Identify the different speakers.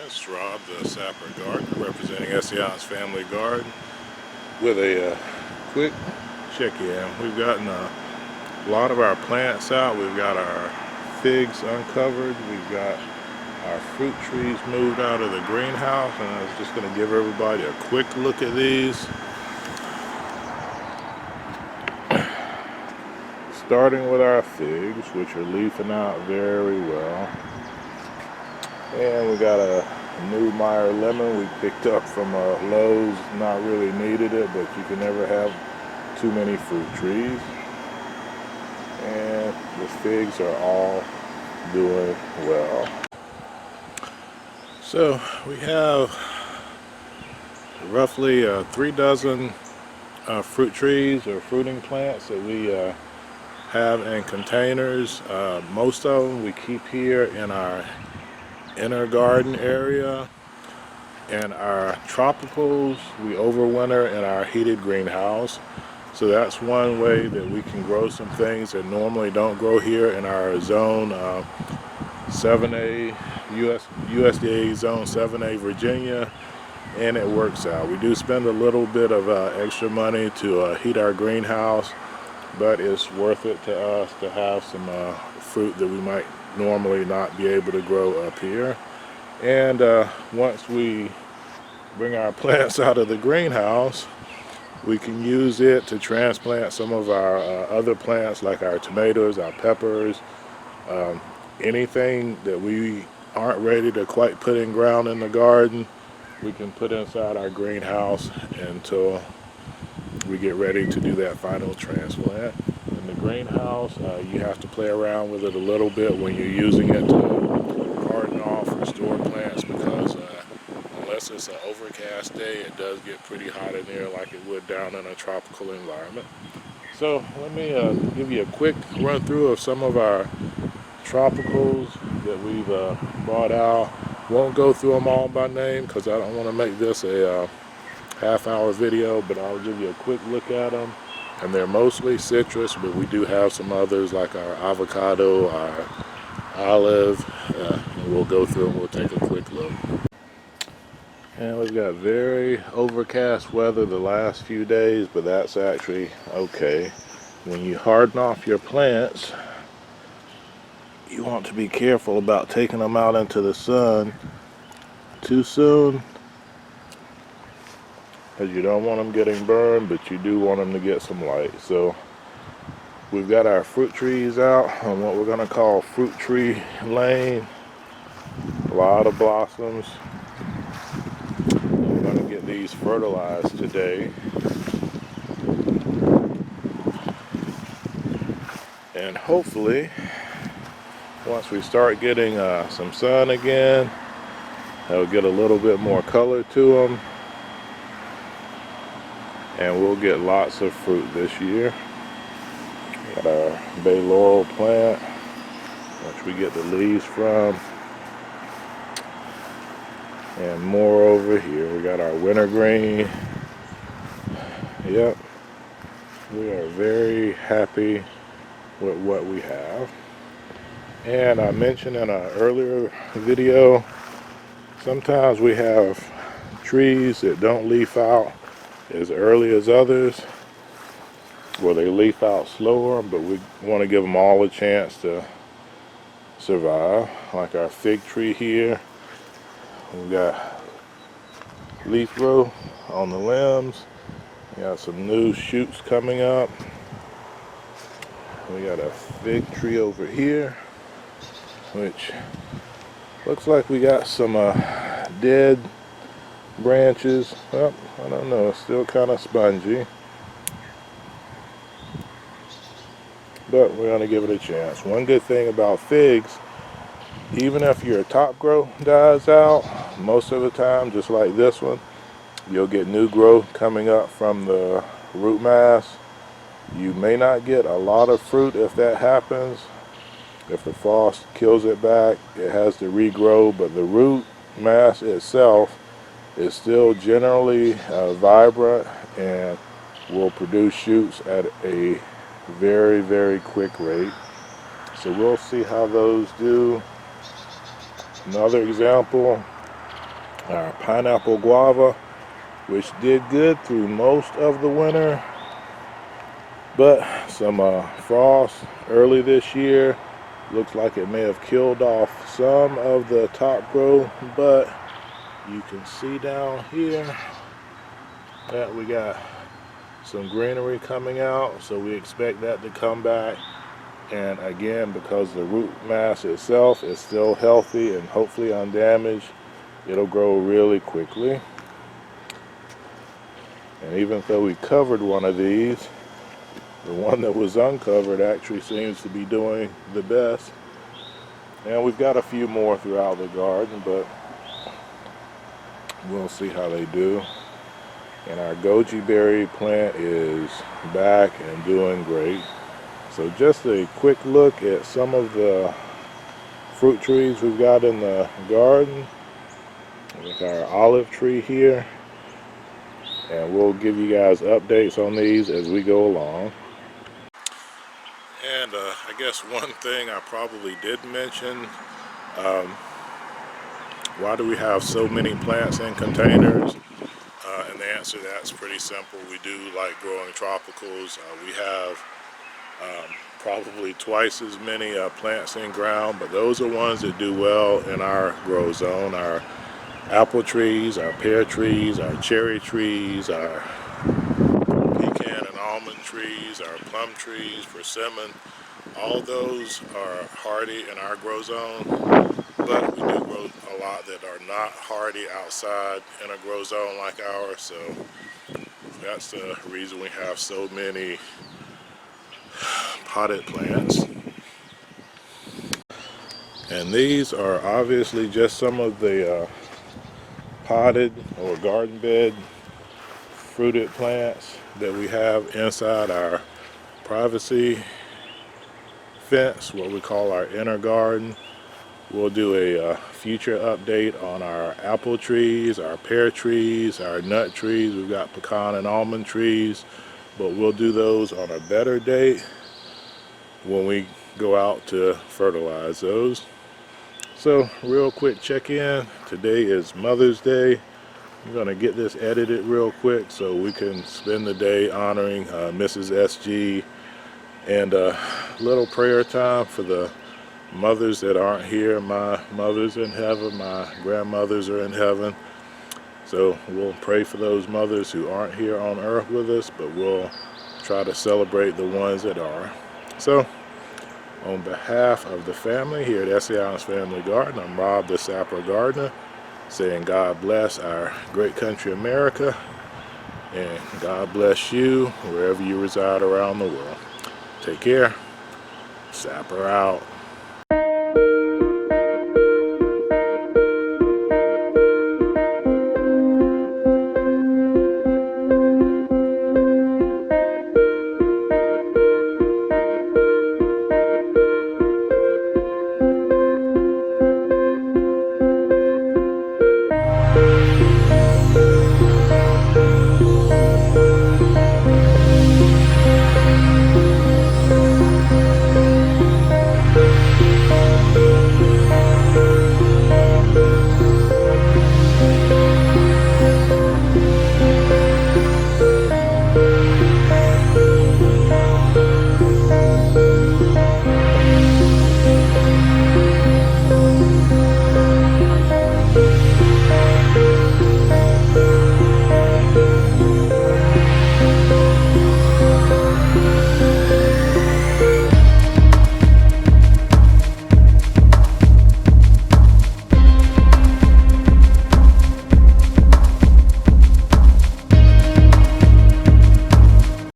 Speaker 1: It's Rob, the Sapper gardener, representing Essayons Family Garden, with a quick check-in. We've gotten a lot of our plants out. We've got our figs uncovered. We've got our fruit trees moved out of the greenhouse, and I was just going to give everybody a quick look at these. Starting with our figs, which are leafing out very well. And we got a new Meyer lemon we picked up from Lowe's. Not really needed it, but you can never have too many fruit trees. And the figs are all doing well. So we have roughly 3 dozen fruit trees or fruiting plants that we have in containers. Most of them we keep here in our inner garden area, and our tropicals we overwinter in our heated greenhouse. So that's one way that we can grow some things that normally don't grow here in our zone 7A, USDA zone 7A Virginia, and it works out. We do spend a little bit of extra money to heat our greenhouse, but it's worth it to us to have some fruit that we might normally not be able to grow up here. And once we bring our plants out of the greenhouse, we can use it to transplant some of our other plants, like our tomatoes, our peppers, anything that we aren't ready to quite put in ground in the garden, we can put inside our greenhouse until we get ready to do that final transplant. In the greenhouse, you have to play around with it a little bit when you're using it to garden off or store plants, because unless it's an overcast day, it does get pretty hot in there like it would down in a tropical environment. So let me give you a quick run through of some of our tropicals that we've brought out. Won't go through them all by name because I don't want to make this a half-hour video, but I'll give you a quick look at them. And they're mostly citrus, but we do have some others like our avocado, our olive, and we'll go through and we'll take a quick look. And we've got very overcast weather the last few days, but that's actually okay. When you harden off your plants, you want to be careful about taking them out into the sun too soon, because you don't want them getting burned, but you do want them to get some light. So we've got our fruit trees out on what we're going to call fruit tree lane. A lot of blossoms. We're going to get these fertilized today. And hopefully, once we start getting some sun again, they'll get a little bit more color to them, and we'll get lots of fruit this year. Got our bay laurel plant, which we get the leaves from, and more over here. We got our wintergreen. Yep, we are very happy with what we have. And I mentioned in an earlier video, sometimes we have trees that don't leaf out as early as others, where they leaf out slower, but we want to give them all a chance to survive. Like our fig tree here, we got leaf growth on the limbs. We got some new shoots coming up. We got a fig tree over here, which looks like we got some dead branches. Well, I don't know, it's still kind of spongy, but we're going to give it a chance. One good thing about figs, even if your top growth dies out, most of the time, just like this one, you'll get new growth coming up from the root mass. You may not get a lot of fruit if that happens. If the frost kills it back, it has to regrow, but the root mass itself is still generally vibrant and will produce shoots at a very, very quick rate. So we'll see how those do. Another example Our pineapple guava, which did good through most of the winter, but some frost early this year looks like it may have killed off some of the top growth, but you can see down here that we got some greenery coming out, so we expect that to come back. And again, because the root mass itself is still healthy and hopefully undamaged, it'll grow really quickly. And even though we covered one of these, the one that was uncovered actually seems to be doing the best. And we've got a few more throughout the garden, but we'll see how they do. And our goji berry plant is back and doing great. So just a quick look at some of the fruit trees we've got in the garden. With our olive tree here. And we'll give you guys updates on these as we go along. And I guess one thing I probably did mention, why do we have so many plants in containers? And the answer to that's pretty simple. We do like growing tropicals. We have probably twice as many plants in ground, but those are ones that do well in our grow zone. Our apple trees, our pear trees, our cherry trees, our pecan and almond trees, our plum trees, persimmon, all those are hardy in our grow zone, but we do grow a lot that are not hardy outside in a grow zone like ours, so that's the reason we have so many potted plants. And these are obviously just some of the potted or garden bed fruited plants that we have inside our privacy fence, what we call our inner garden. We'll do a future update on our apple trees, our pear trees, our nut trees. We've got pecan and almond trees, but we'll do those on a better date when we go out to fertilize those. So real quick check-in. Today is Mother's Day. I'm going to get this edited real quick so we can spend the day honoring Mrs. SG, and a little prayer time for the mothers that aren't here. My mother's in heaven, my grandmothers are in heaven. So we'll pray for those mothers who aren't here on earth with us, but we'll try to celebrate the ones that are. So on behalf of the family here at Essayons Family Garden, I'm Rob the Sapper Gardener, saying God bless our great country America, and God bless you wherever you reside around the world. Take care. Sapper out.